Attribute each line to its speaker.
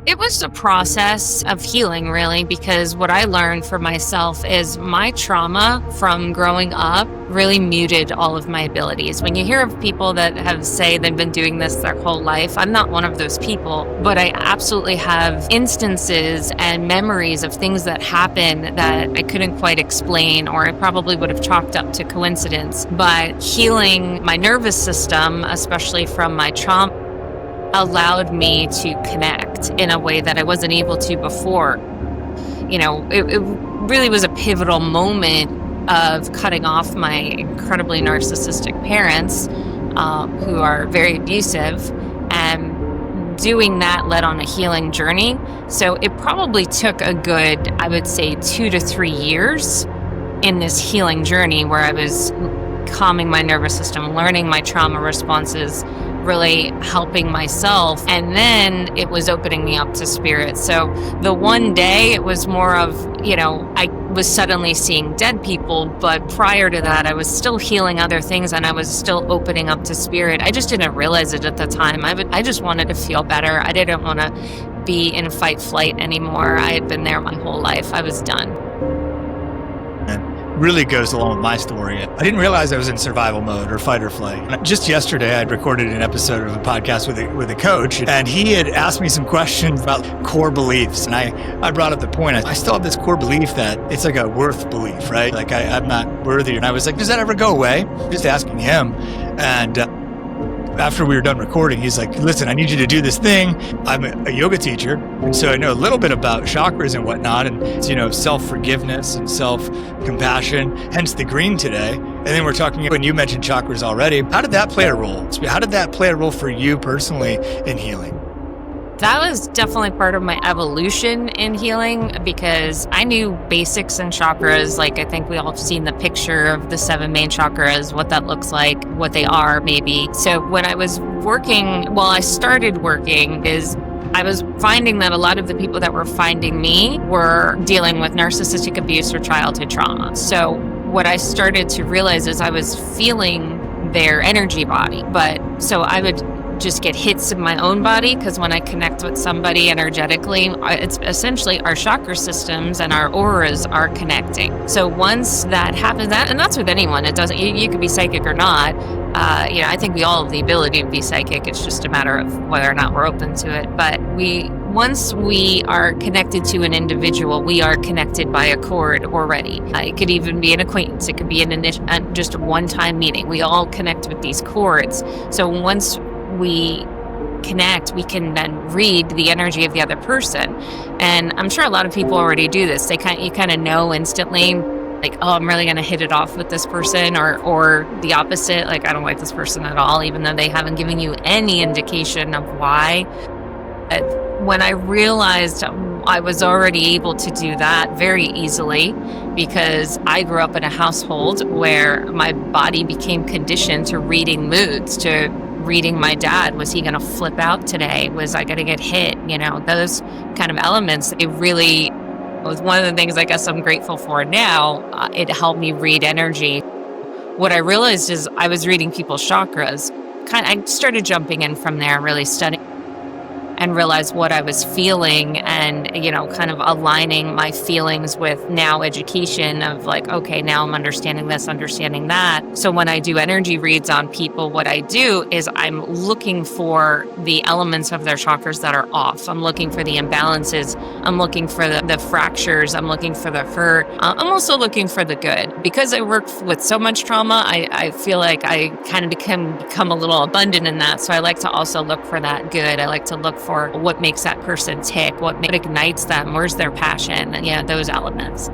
Speaker 1: It was a process of healing, really, because what I learned for myself is my trauma from growing up really muted all of my abilities. When you hear of people that have say they've been doing this their whole life, I'm not one of those people, but I absolutely have instances and memories of things that happen that I couldn't quite explain, or I probably would have chalked up to coincidence. But healing my nervous system, especially from my trauma, allowed me to connect in a way that I wasn't able to before. It really was a pivotal moment of cutting off my incredibly narcissistic parents, who are very abusive, and doing that led on a healing journey. So it probably took a good, I would say, 2 to 3 years in this healing journey where I was calming my nervous system, learning my trauma responses, really helping myself. And then it was opening me up to spirit. So the one day it was more of, I was suddenly seeing dead people, but prior to that, I was still healing other things and I was still opening up to spirit. I just didn't realize it at the time. I just wanted to feel better. I didn't want to be in fight flight anymore. I had been there my whole life. I was done.
Speaker 2: Really goes along with my story. I didn't realize I was in survival mode or fight or flight. Just yesterday, I'd recorded an episode of a podcast with a coach, and he had asked me some questions about core beliefs. And I brought up the point, I still have this core belief that it's like a worth belief, right? Like I'm not worthy. And I was like, does that ever go away? Just asking him. And after we were done recording, he's like, listen, I need you to do this thing. I'm a yoga teacher, and so I know a little bit about chakras and whatnot, and it's, self-forgiveness and self-compassion, hence the green today. And then we're talking, when you mentioned chakras already, how did that play a role? How did that play a role for you personally in healing?
Speaker 1: That was definitely part of my evolution in healing, because I knew basics in chakras. Like, I think we all have seen the picture of the 7 main chakras, what that looks like, what they are maybe. So when I was I started working, I was finding that a lot of the people that were finding me were dealing with narcissistic abuse or childhood trauma. So what I started to realize is I was feeling their energy body. So I would just get hits in my own body, because when I connect with somebody energetically, it's essentially our chakra systems and our auras are connecting. So once that happens, and that's with anyone, it doesn't, you could be psychic or not. I think we all have the ability to be psychic. It's just a matter of whether or not we're open to it. But once we are connected to an individual, we are connected by a cord already. It could even be an acquaintance. It could be just a one-time meeting. We all connect with these cords. So once we connect, we can then read the energy of the other person. And I'm sure a lot of people already do this. You kind of know instantly, like, oh, I'm really going to hit it off with this person, or the opposite, like, I don't like this person at all, even though they haven't given you any indication of why. When I realized I was already able to do that very easily, because I grew up in a household where my body became conditioned to reading moods, to reading my dad. Was he going to flip out today? Was I going to get hit? Those kind of elements. It really was one of the things I guess I'm grateful for now. It helped me read energy. What I realized is I was reading people's chakras. I started jumping in from there, really studying, and realized what I was feeling, and, kind of aligning my feelings with now education of like, okay, now I'm understanding this, understanding that. So when I do energy reads on people, what I do is I'm looking for the elements of their chakras that are off. I'm looking for the imbalances. I'm looking for the fractures. I'm looking for the hurt. I'm also looking for the good. Because I work with so much trauma, I feel like I kind of become a little abundant in that. So I like to also look for that good. I like to look for what makes that person tick, what ignites them, where's their passion, and those elements.